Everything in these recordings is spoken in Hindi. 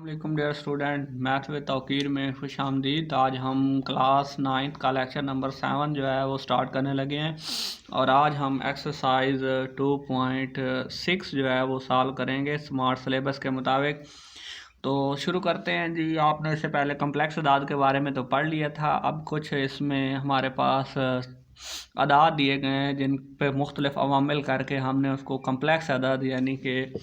वालेकुम dear student, math with Tauqeer में खुश आमदीद। आज हम क्लास 9th का लेक्चर नंबर 7 जो है वो स्टार्ट करने लगे हैं और आज हम एक्सरसाइज 2.6 जो है वो सॉल्व करेंगे स्मार्ट सिलेबस के मुताबिक। तो शुरू करते हैं जी। आपने इससे पहले कम्प्लेक्स अदाद के बारे में तो पढ़ लिया था। अब कुछ इसमें हमारे पास अदाद दिए गए हैं जिन पे मुख्तलिफ अवामिल करके हमने उसको कम्प्लेक्स अदाद यानी कि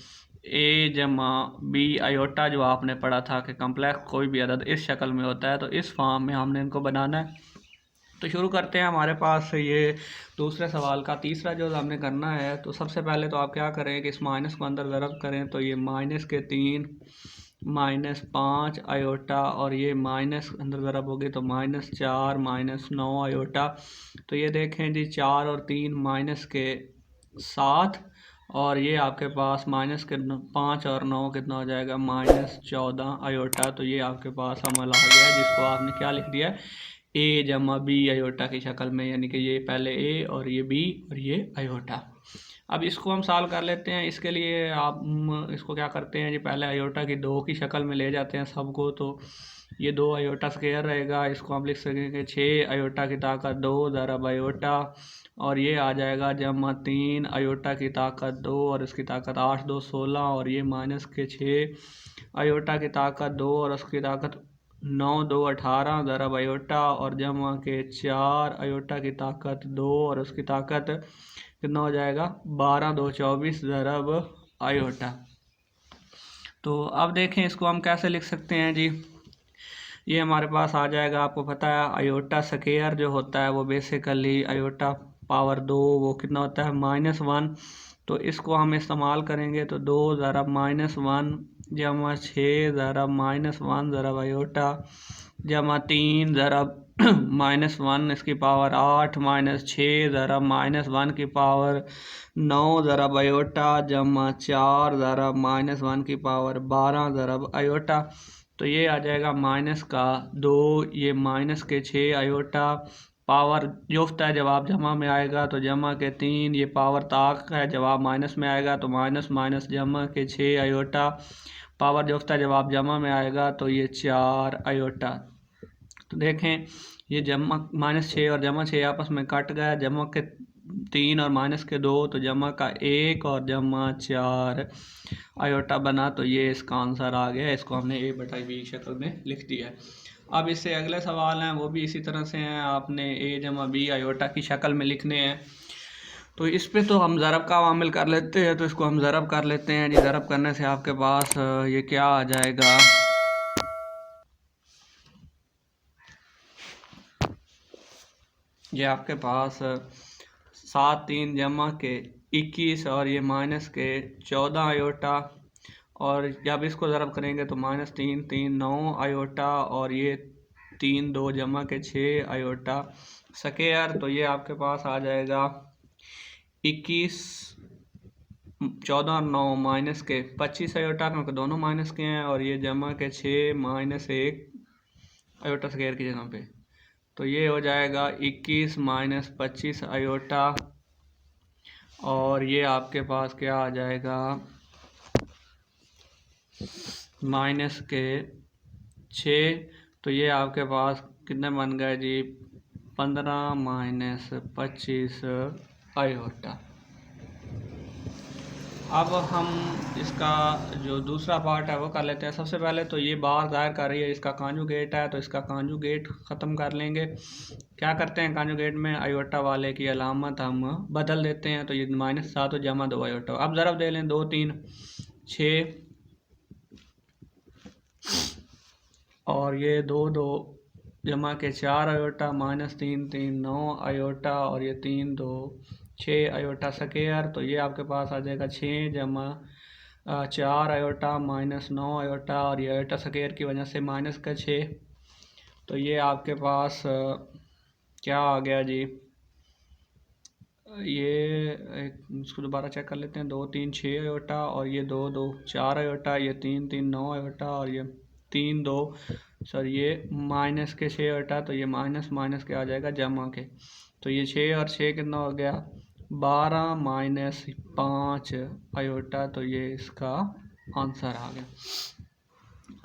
ए जमा बी आयोटा जो आपने पढ़ा था कि कम्प्लेक्स कोई भी अदद इस शक्ल में होता है, तो इस फॉर्म में हमने इनको बनाना है। तो शुरू करते हैं। हमारे पास ये दूसरे सवाल का तीसरा जो हमने करना है, तो सबसे पहले तो आप क्या करें कि इस माइनस को अंदर ज़रब करें, तो ये -3 -5 आयोटा और ये माइनस अंदर ज़रब होगी तो -4 -9 आयोटा। तो ये देखें जी, 4 और 3 -7 और ये आपके पास -5 और 9 कितना हो जाएगा -14 आयोटा। तो ये आपके पास अमल आ गया जिसको आपने क्या लिख दिया, ए जमा बी आयोटा की शक्ल में, यानी कि ये पहले ए और ये बी और ये आयोटा। अब इसको हम सॉल्व कर लेते हैं। इसके लिए आप इसको क्या करते हैं जी, पहले आयोटा की 2 की शक्ल में ले जाते हैं सबको। तो ये 2 आयोटा स्क्वायर रहेगा, इसको हम लिख सकेंगे 6 आयोटा की ताकत 2 ज़रब आयोटा और ये आ जाएगा जमा 3 आयोटा की ताकत 2 और इसकी ताकत 8 2 16 और ये -6 आयोटा की ताकत 2 और उसकी ताकत 9 2 18 ज़रब आयोटा और जमा के 4 आयोटा की ताकत 2 और उसकी ताकत कितना हो जाएगा 12 2 24 ज़रब आयोटा। तो अब देखें इसको हम कैसे लिख सकते हैं जी। ये हमारे पास आ जाएगा, आपको पता है आयोटा स्क्वायर जो होता है वो बेसिकली आयोटा पावर 2 वो कितना होता है -1। तो इसको हम इस्तेमाल करेंगे तो 2 ज़रब -1 जमा 6 ज़रब -1 ज़रब आयोटा जमा 3 ज़रब -1 इसकी पावर 8 -6 ज़रब -1 की पावर 9 ज़रब आयोटा जमा 4 ज़रब -1 की पावर 12 ज़रब आयोटा। तो ये आ जाएगा -2 ये -6 आयोटा पावर जुफ्त है, जवाब जमा में आएगा तो जमा के 3 ये पावर ताक है, जवाब माइनस में आएगा तो माइनस माइनस जमा के 6 आयोटा पावर जुफ्त है, जवाब जमा में आएगा तो ये 4 आयोटा। तो देखें ये जमा -6 और जमा 6 आपस में कट गया, जमा के 3 और -2 तो जमा का 1 और जमा 4 आयोटा बना। तो ये इसका आंसर आ गया, इसको हमने a/b शक्ल में लिख दिया है। अब इससे अगले सवाल हैं वो भी इसी तरह से हैं, आपने a जमा b आयोटा की शक्ल में लिखने हैं। तो इस पे तो हम ज़रब का अवामिल कर लेते हैं, तो इसको हम ज़रब कर लेते हैं जी। ज़रब करने से आपके पास ये क्या आ जाएगा, ये आपके पास 7 3 जमा के 21 और ये -14 आयोटा और जब इसको ज़रब करेंगे तो -3 3 9 आयोटा और ये 3 2 जमा के 6 आयोटा स्क्वायर। तो ये आपके पास आ जाएगा 21 14 और 9 माइनस के 25 आयोटा, क्योंकि दोनों माइनस के हैं और ये जमा के 6 -1 आयोटा स्क्वायर की जगह पे। तो ये हो जाएगा 21 - 25 आयोटा और ये आपके पास क्या आ जाएगा -6। तो ये आपके पास कितने बन गए जी 15 - 25 आयोटा। अब हम इसका जो दूसरा पार्ट है वो कर लेते हैं। सबसे पहले तो ये बार ज़ाहिर कर रही है इसका कांजुगेट है, तो इसका कांजुगेट ख़त्म कर लेंगे। क्या करते हैं कांजुगेट में आयोटा वाले की अलामत हम बदल देते हैं, तो ये -7 जमा 2 आयोटा। अब ज़रब दे लें 2 3 6 और ये 2 2 जमा के 4 आयोटा -3 3 9 आयोटा और ये 3 2 6 आयोटा स्क्वायर। तो ये आपके पास आ जाएगा 6 जमा 4 आयोटा -9 आयोटा और ये आयोटा स्क्वायर की वजह से -6। तो ये आपके पास क्या आ गया जी, ये इसको दोबारा चेक कर लेते हैं। 2 3 6 आयोटा और ये 2 2 4 आयोटा, ये 3 3 9 आयोटा और ये 3 2 सर ये -6 आयोटा। तो ये माइनस माइनस के आ जाएगा जमा के, तो ये 6 और 6 कितना हो गया 12 -5 आयोटा। तो ये इसका आंसर आ गया।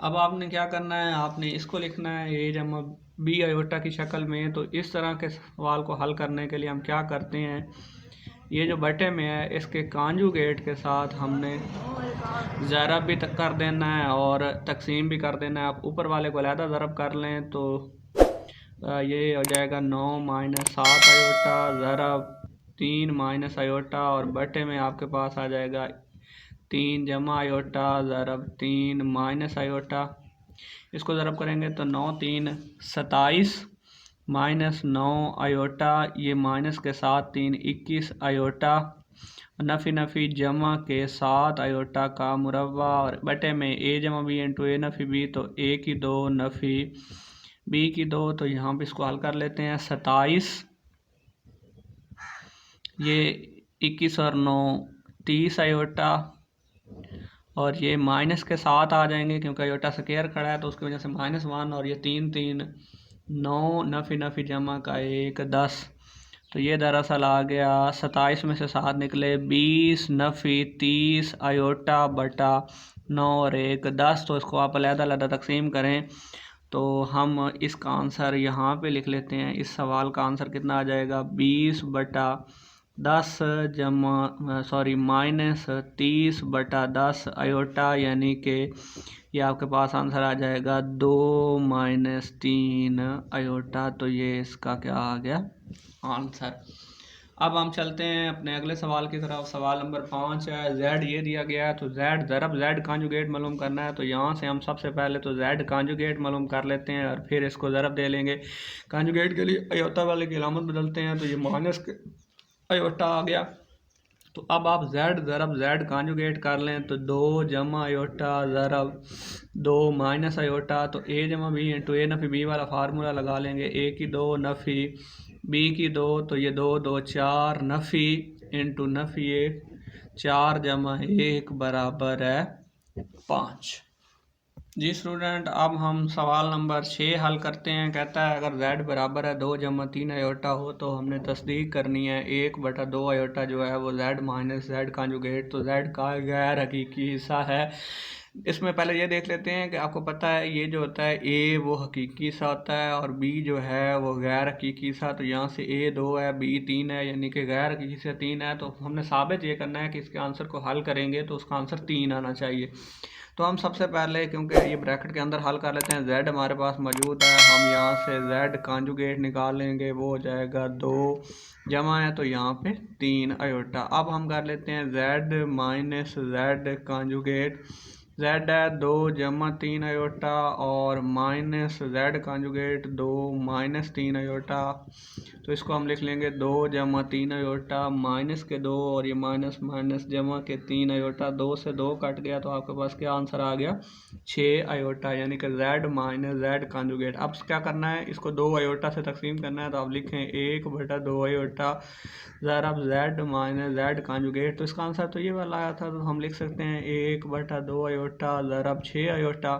अब आपने क्या करना है, आपने इसको लिखना है ए जमा बी आयोटा की शक्ल में। तो इस तरह के सवाल को हल करने के लिए हम क्या करते हैं, ये जो बटे में है इसके कांजुगेट के साथ हमने ज़रब भी तक कर देना है और तकसीम भी कर देना है। आप ऊपर वाले को अलहदा ज़रब कर लें तो ये हो जाएगा 9 माइनस 7 आयोटा ज़रब 3 माइनस आयोटा, और बटे में आपके पास आ जाएगा 3 जमा आयोटा ज़रब 3 माइनस आयोटा। इसको ज़रब करेंगे तो 9 3 27 माइनस 9 आयोटा, ये माइनस के साथ 3 21 आयोटा, नफ़ी नफ़ी जमा के 7 आयोटा का मुरब्बा, और बटे में ए जमा बी इंटू ए नफ़ी बी, तो ए की 2 नफ़ी बी की 2। तो यहाँ पे इसको हल कर लेते हैं। 27 ये 21 और 9 30 आयोटा, और ये माइनस के साथ आ जाएंगे क्योंकि आयोटा स्क्वायर खड़ा है तो उसकी वजह से -1, और ये 3 3 9 नफ़ी नफ़ी जमा का 1 10। तो ये दरअसल आ गया 27 में से 7 निकले 20 नफ़ी 30 आयोटा बटा 9 और 1 10। तो इसको आप अलग-अलग तकसीम करें तो हम इसका आंसर यहाँ पे लिख लेते हैं। इस सवाल का आंसर कितना आ जाएगा, 20 बटा 10 जमा माइनस 30 बटा 10 आयोटा, यानी कि ये आपके पास आंसर आ जाएगा 2 माइनस 3 आयोटा। तो ये इसका क्या आ गया आंसर। अब हम चलते हैं अपने अगले सवाल की तरफ। सवाल नंबर 5 है, जेड ये दिया गया है तो जेड ज़रब जेड कांजुगेट मालूम करना है। तो यहाँ से हम सबसे पहले तो जेड कांजुगेट मालूम कर लेते हैं और फिर इसको ज़रब दे लेंगे। कांजुगेट के लिए अयोटा वाले की अलामत बदलते हैं, तो ये माइनस अयोटा आ गया। तो अब आप जेड ज़रब जेड कांजुगेट कर लें तो 2 जमा अयोटा ज़रब 2 माइनस अयोटा, तो ए जमा बी इंटू ए नफ़ी बी वाला फार्मूला लगा लेंगे। ए की 2 नफ़ी बी की 2, तो ये 2 2 4 नफ़ी इंटू नफ़ी 1 4 जमा 1 बराबर है 5। जी स्टूडेंट, अब हम सवाल नंबर 6 हल करते हैं। कहता है अगर z बराबर है 2 जमा 3 आयोटा हो तो हमने तस्दीक करनी है 1 बटा 2 आयोटा जो है वो z माइनस z कांजुगेट, तो z का गैर हकीकी हिस्सा है। इसमें पहले ये देख लेते हैं कि आपको पता है ये जो होता है a वो हकीकी सा होता है और b जो है वो गैर हकीकी सा। तो यहाँ से a 2 है b 3 है, यानी कि गैर हकीकी से 3 है। तो हमने साबित ये करना है कि इसके आंसर को हल करेंगे तो उसका आंसर 3 आना चाहिए। तो हम सबसे पहले क्योंकि ये ब्रैकेट के अंदर हल कर लेते हैं, z हमारे पास मौजूद है, हम यहाँ से z कांजुगेट निकालेंगे, वो हो जाएगा 2 जमा है तो यहाँ पे 3 आयोटा। अब हम कर लेते हैं z minus z conjugate. z है 2 जमा 3 आयोटा और minus z conjugate 2 minus 3 iota. तो इसको हम लिख लेंगे 2 जमा 3 आयोटा माइनस के 2 और ये माइनस माइनस जमा के 3 आयोटा, 2 से 2 कट गया तो आपके पास क्या आंसर आ गया 6 आयोटा, यानी कि z माइनस z कांजुगेट। अब क्या करना है, इसको 2 आयोटा से तकसीम करना है, तो आप लिखें 1 बटा 2 आयोटा ज़रब z माइनस z कांजुगेट। तो इसका आंसर तो ये वाला आया था, तो हम लिख सकते हैं 1 बटा 2 आयोटा ज़रब 6 आयोटा।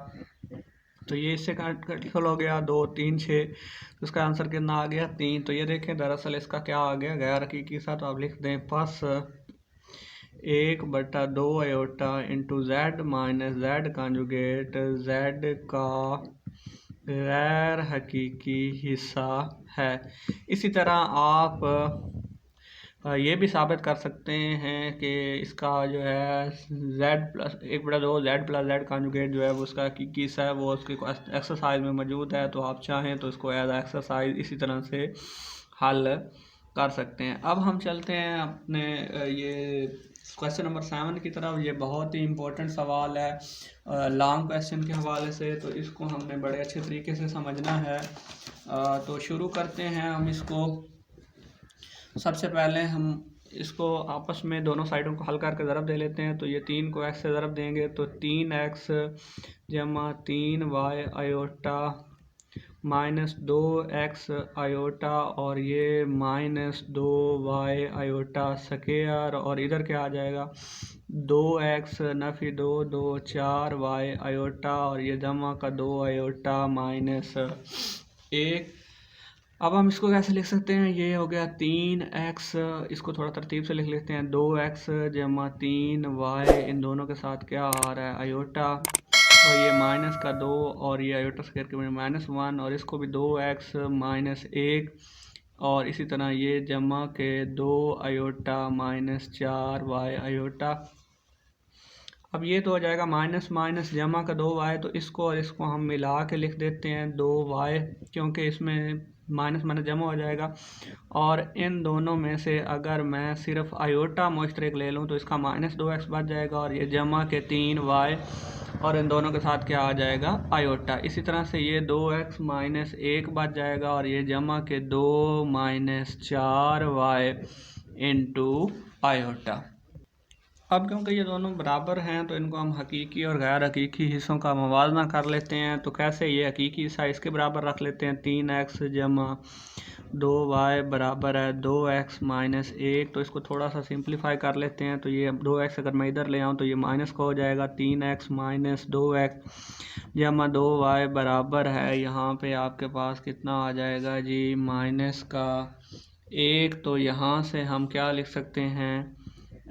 तो ये इससे कैंसिल हो गया, 2 3 6, तो इसका आंसर कितना आ गया 3। तो ये देखें दरअसल इसका क्या आ गया गैर हकीकी सा। तो आप लिख दें प्लस 1 बटा 2 iota into Z minus Z conjugate Z का गैर हकीकी हिस्सा है। इसी तरह आप ये भी साबित कर सकते हैं कि इसका जो है z प्लस 1 बटा 2 जेड प्लस जेड कांजुगेट जो है वो उसका हकीकी हिस्सा है, वो उसके एक्सरसाइज में मौजूद है। तो आप चाहें तो इसको एज एक्सरसाइज इसी तरह से हल कर सकते हैं। अब हम चलते हैं अपने ये क्वेश्चन नंबर 7 की तरफ। ये बहुत ही इम्पोर्टेंट सवाल है लॉन्ग क्वेश्चन के हवाले से, तो इसको हमने बड़े अच्छे तरीके से समझना है। तो शुरू करते हैं हम इसको। सबसे पहले हम इसको आपस में दोनों साइडों को हल करके ज़रब दे लेते हैं। तो ये 3 को x से ज़रब देंगे तो 3x जमा 3y iota minus 2x iota और ये माइनस 2y आयोटा स्क्वायर, और इधर क्या आ जाएगा 2x नफ़ी 2 2 4y आयोटा और ये जमा का 2 आयोटा माइनस 1। अब हम इसको कैसे लिख सकते हैं, ये हो गया 3x, इसको थोड़ा तरतीब से लिख लेते हैं 2x जमा 3y, इन दोनों के साथ क्या आ रहा है आयोटा और ये माइनस का 2 और ये आयोटा स्क्वायर के -1 और इसको भी 2x माइनस 1 और इसी तरह ये जमा के 2 आयोटा माइनस 4y आयोटा। अब ये तो हो जाएगा माइनस माइनस जमा का 2y, तो इसको और इसको हम मिला के लिख देते हैं 2y, क्योंकि इसमें माइनस माइनस जमा हो जाएगा। और इन दोनों में से अगर मैं सिर्फ आयोटा मुश्तरक ले लूँ तो इसका -2x बच जाएगा और ये जमा के 3y और इन दोनों के साथ क्या आ जाएगा आयोटा। इसी तरह से ये 2x माइनस 1 बच जाएगा और ये जमा के 2 माइनस 4y इंटू आयोटा। अब क्योंकि ये दोनों बराबर हैं तो इनको हम हकीकी और गैर हकीकी हिस्सों का मुवाजना कर लेते हैं। तो कैसे, ये हकीकी हिस्सा इसके बराबर रख लेते हैं 3x जमा 2y बराबर है 2x माइनस 1। तो इसको थोड़ा सा सिंप्लीफाई कर लेते हैं। तो ये 2x अगर मैं इधर ले आऊँ तो ये माइनस का हो जाएगा 3x माइनस 2x जमा 2y बराबर है, यहाँ पे आपके पास कितना आ जाएगा जी माइनस का 1। तो यहाँ से हम क्या लिख सकते हैं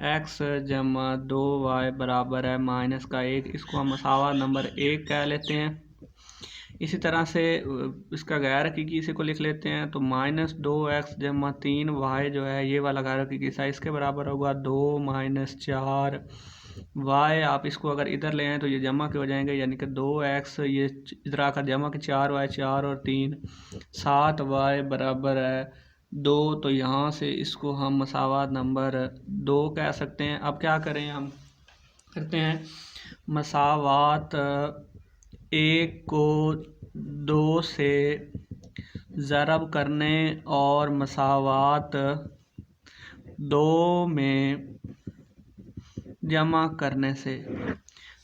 x जमा 2y बराबर है माइनस का 1। इसको हम मसावा नंबर 1 कह लेते हैं। इसी तरह से इसका गैर हकीकी इसी को लिख लेते हैं। तो -2x जमा 3y जो है ये वाला गैर हकीकी हिस्सा इसके बराबर होगा 2 माइनस 4y। आप इसको अगर इधर ले आएँ तो ये जमा के हो जाएंगे, यानी कि 2x ये इधर आकर जमा के 4y, 4 और 3 7y बराबर है 2। तो यहाँ से इसको हम मसावात नंबर 2 कह सकते हैं। अब क्या करें, हम करते हैं मसावात 1 को 2 से ज़रब करने और मसावात 2 में जमा करने से।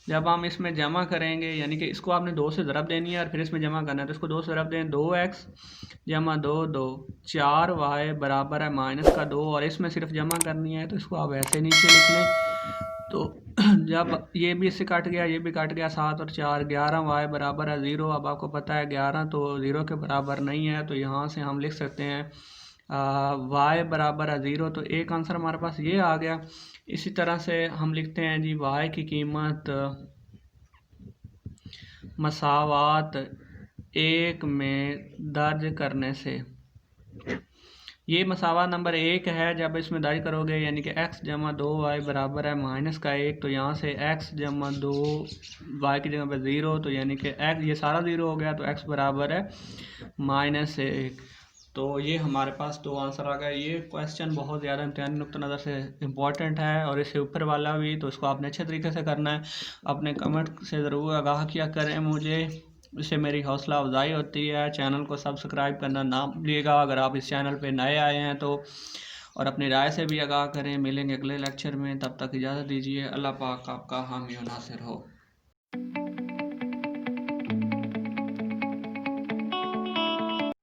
जब हम इसमें जमा करेंगे यानी कि इसको आपने 2 से ज़रब देनी है और फिर इसमें जमा करना है, तो इसको 2 से ज़रब दें 2x जमा 2 4y बराबर है माइनस का 2 और इसमें सिर्फ जमा करनी है तो इसको आप ऐसे नीचे लिख लें। तो जब ये भी इससे कट गया, ये भी कट गया, 7 और 4 11y बराबर है 0। अब आपको पता है 11 तो 0 के बराबर नहीं है, तो यहाँ से हम लिख सकते हैं y बराबर है 0। तो एक आंसर हमारे पास ये आ गया। इसी तरह से हम लिखते हैं जी y की कीमत मसावात 1 में दर्ज करने से। ये मसावा नंबर 1 है। जब इसमें दर्ज करोगे यानी कि x जमा 2y बराबर है माइनस का 1, तो यहाँ से x जमा 2y की जगह पे 0, तो यानी कि x ये सारा 0 हो गया, तो x बराबर है -1। तो ये हमारे पास 2 आंसर आ गए। ये क्वेश्चन बहुत ज़्यादा इम्तिहानी नुक्ता नज़र से इम्पॉर्टेंट है और इससे ऊपर वाला भी, तो इसको आपने अच्छे तरीके से करना है। अपने कमेंट से ज़रूर आगाह किया करें मुझे, इससे मेरी हौसला अफजाई होती है। चैनल को सब्सक्राइब करना ना भूलिएगा अगर आप इस चैनल पे नए आए हैं तो, और अपनी राय से भी आगाह करें। मिलेंगे अगले लेक्चर में, तब तक इजाज़त दीजिए। अल्लाह पाक आपका हामी और नासिर हो।